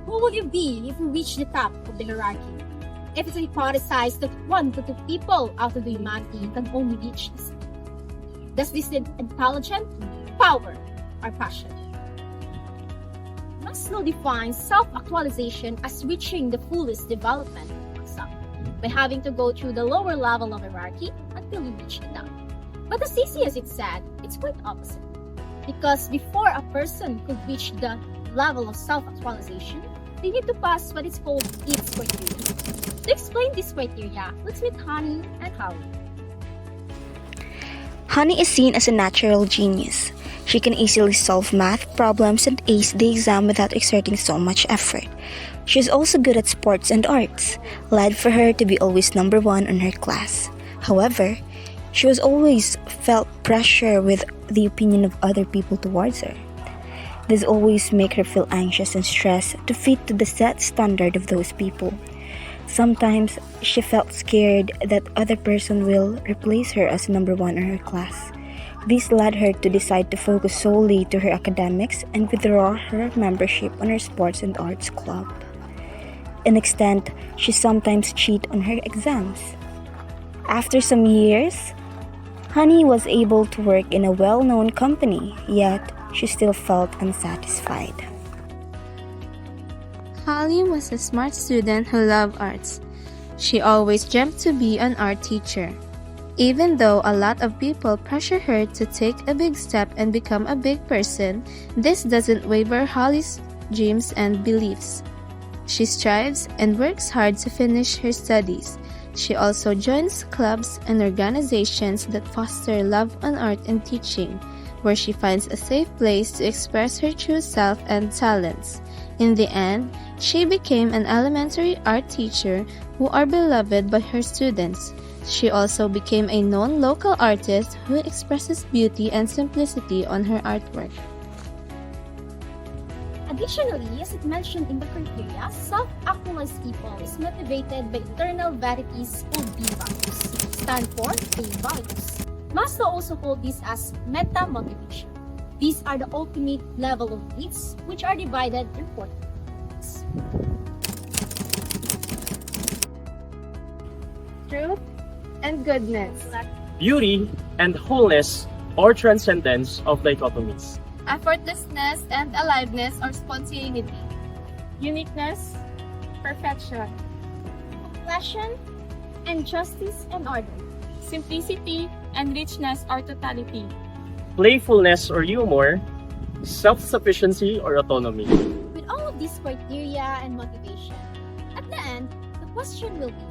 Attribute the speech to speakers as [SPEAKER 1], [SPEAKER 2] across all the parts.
[SPEAKER 1] Who will you be if you reach the top of the hierarchy? If it's hypothesized that 1 to 2 people out of the humanity can only reach this, does this need intelligence, power, or passion? Maslow defines self-actualization as reaching the fullest development of oneself by having to go through the lower level of hierarchy until you reach the top. But as easy as it's said, it's quite opposite. Because before a person could reach the level of self-actualization, they need to pass what is called its criteria. To explain this criteria, let's meet Honey and Holly.
[SPEAKER 2] Honey is seen as a natural genius. She can easily solve math problems and ace the exam without exerting so much effort. She is also good at sports and arts, led for her to be always number 1 in her class. However, she was always felt pressure with the opinion of other people towards her. This always make her feel anxious and stressed to fit to the set standard of those people. Sometimes she felt scared that other person will replace her as number 1 in her class. This led her to decide to focus solely to her academics and withdraw her membership on her sports and arts club. In extent, she sometimes cheat on her exams. After some years, Honey was able to work in a well-known company, yet she still felt unsatisfied.
[SPEAKER 3] Holly was a smart student who loved arts. She always dreamt to be an art teacher. Even though a lot of people pressure her to take a big step and become a big person, this doesn't waver Holly's dreams and beliefs. She strives and works hard to finish her studies. She also joins clubs and organizations that foster love on art and teaching, where she finds a safe place to express her true self and talents. In the end, she became an elementary art teacher who are beloved by her students. She also became a known local artist who expresses beauty and simplicity on her artwork.
[SPEAKER 1] Additionally, as it mentioned in the criteria, self-actualized people is motivated by internal verities called B values, stand for A values. Maslow also called this as meta-motivation. These are the ultimate level of needs, which are divided in 4 categories.
[SPEAKER 3] Truth and goodness.
[SPEAKER 4] Beauty and wholeness or transcendence of dichotomies.
[SPEAKER 3] Effortlessness and aliveness or spontaneity. Uniqueness, perfection.
[SPEAKER 1] Compassion and justice and order.
[SPEAKER 3] Simplicity and richness or totality.
[SPEAKER 4] Playfulness or humor. Self-sufficiency or autonomy.
[SPEAKER 1] With all of these criteria and motivation, at the end, the question will be,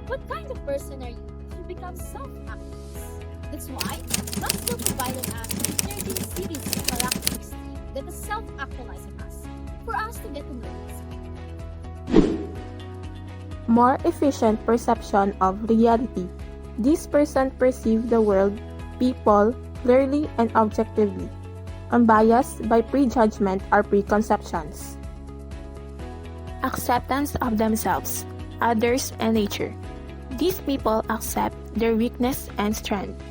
[SPEAKER 1] what kind of person are you to become self-actualized? That's why Maslow provided us with 13 series of characteristics that is self-actualizing us for us to get to know this.
[SPEAKER 5] More efficient perception of reality. This person perceives the world, people, clearly and objectively, unbiased by prejudgment or preconceptions. Acceptance of themselves, others, and nature. These people accept their weakness and strength.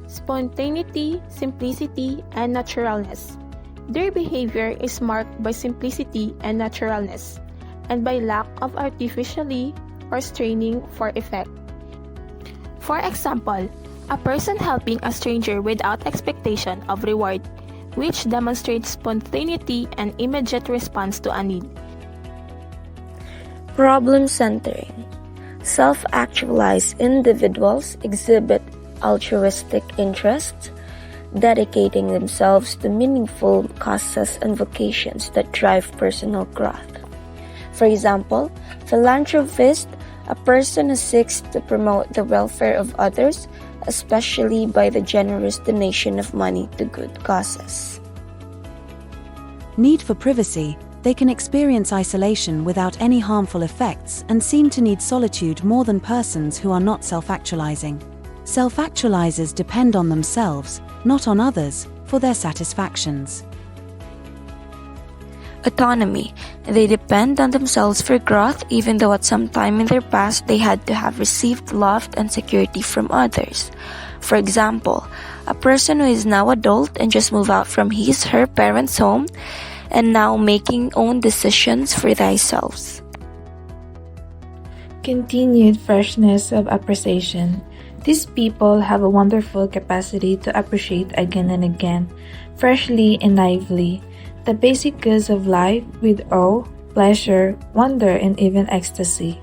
[SPEAKER 5] Spontaneity, simplicity, and naturalness. Their behavior is marked by simplicity and naturalness, and by lack of artificially or straining for effect. For example, a person helping a stranger without expectation of reward, which demonstrates spontaneity and immediate response to a need.
[SPEAKER 2] Problem centering. Self-actualized individuals exhibit altruistic interests, dedicating themselves to meaningful causes and vocations that drive personal growth. For example, philanthropist, a person who seeks to promote the welfare of others, especially by the generous donation of money to good causes.
[SPEAKER 6] Need for privacy. They can experience isolation without any harmful effects and seem to need solitude more than persons who are not self-actualizing. Self-actualizers depend on themselves, not on others, for their satisfactions.
[SPEAKER 2] Autonomy. They depend on themselves for growth even though at some time in their past they had to have received love and security from others. For example, a person who is now adult and just moved out from his/her parents' home and now making own decisions for themselves.
[SPEAKER 7] Continued freshness of appreciation. These people have a wonderful capacity to appreciate again and again, freshly and naively, the basic goods of life with awe, pleasure, wonder, and even ecstasy.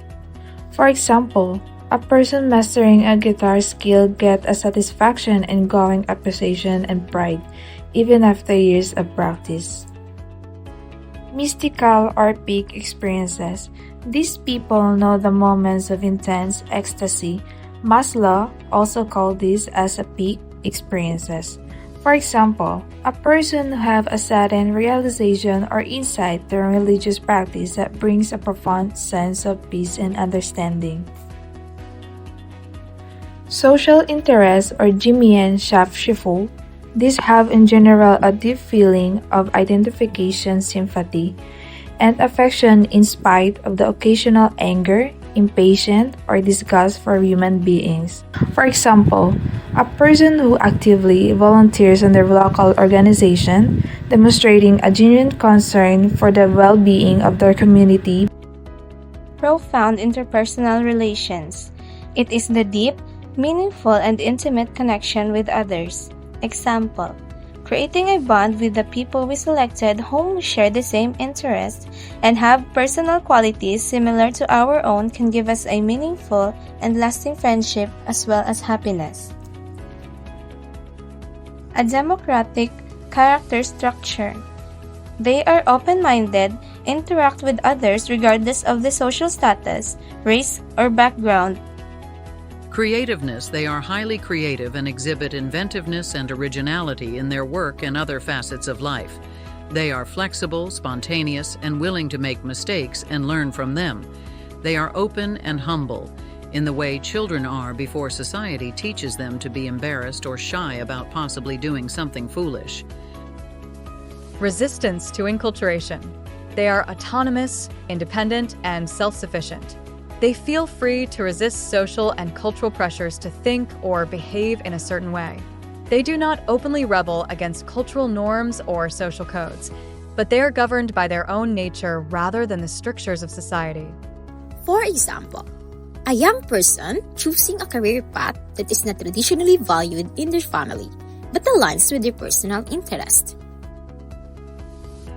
[SPEAKER 7] For example, a person mastering a guitar skill gets a satisfaction and growing appreciation and pride, even after years of practice. Mystical or peak experiences. These people know the moments of intense ecstasy. Maslow also called these as a peak experiences. For example, a person who have a sudden realization or insight during religious practice that brings a profound sense of peace and understanding. Social interest or Jimian Schaffschiffel. These have in general a deep feeling of identification, sympathy, and affection in spite of the occasional anger, impatience, or disgust for human beings. For example, a person who actively volunteers in their local organization, demonstrating a genuine concern for the well-being of their community.
[SPEAKER 3] Profound interpersonal relations. It is the deep, meaningful, and intimate connection with others. Example, creating a bond with the people we selected whom we share the same interests and have personal qualities similar to our own can give us a meaningful and lasting friendship as well as happiness. A democratic character structure. They are open-minded, interact with others regardless of the social status, race, or background.
[SPEAKER 8] Creativeness. They are highly creative and exhibit inventiveness and originality in their work and other facets of life. They are flexible, spontaneous, and willing to make mistakes and learn from them. They are open and humble, in the way children are before society teaches them to be embarrassed or shy about possibly doing something foolish.
[SPEAKER 9] Resistance to enculturation. They are autonomous, independent, and self-sufficient. They feel free to resist social and cultural pressures to think or behave in a certain way. They do not openly rebel against cultural norms or social codes, but they are governed by their own nature rather than the strictures of society.
[SPEAKER 1] For example, a young person choosing a career path that is not traditionally valued in their family, but aligns with their personal interest.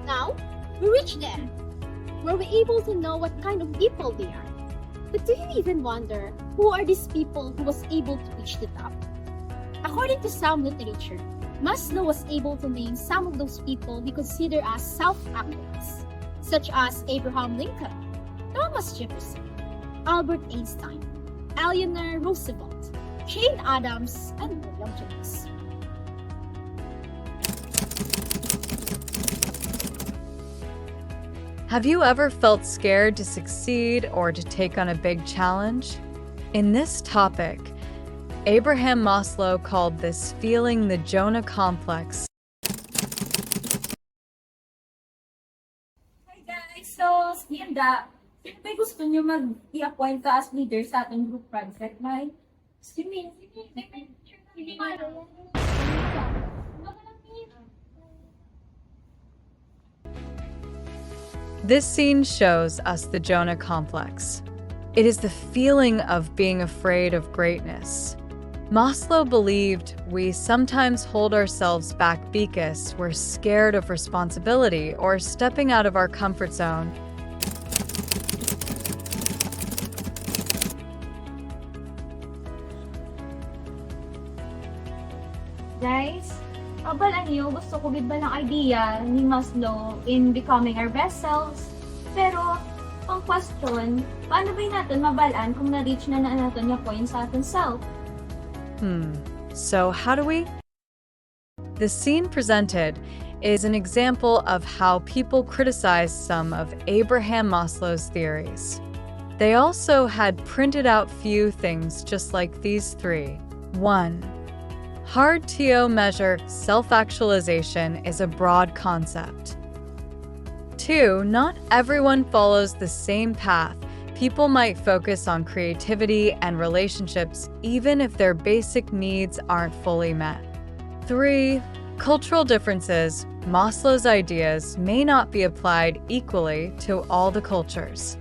[SPEAKER 1] Now, we reach there. Were we able to know what kind of people they are? But do you even wonder who are these people who was able to reach the top? According to some literature, Maslow was able to name some of those people we consider as self-actualists, such as Abraham Lincoln, Thomas Jefferson, Albert Einstein, Eleanor Roosevelt, Jane Addams, and William James.
[SPEAKER 9] Have you ever felt scared to succeed or to take on a big challenge? In this topic, Abraham Maslow called this feeling the Jonah complex.
[SPEAKER 10] Hi guys! So, si Linda, may gusto nyo mag-i-appoint ka as leader sa ating group project, may? Sige.
[SPEAKER 9] This scene shows us the Jonah complex. It is the feeling of being afraid of greatness. Maslow believed we sometimes hold ourselves back because we're scared of responsibility or stepping out of our comfort zone.
[SPEAKER 10] Guys, kabalaan niyo, gusto ko gid ba ng idea ni Maslow in becoming our best selves? Pero, ang question, paano ba natin mabalaan kung na-reach na natin yung point sa ating self?
[SPEAKER 9] So how do we? The scene presented is an example of how people criticized some of Abraham Maslow's theories. They also had printed out few things just like these three. 1. Hard to measure self-actualization is a broad concept. 2. Not everyone follows the same path. People might focus on creativity and relationships even if their basic needs aren't fully met. 3. Cultural differences. Maslow's ideas may not be applied equally to all the cultures.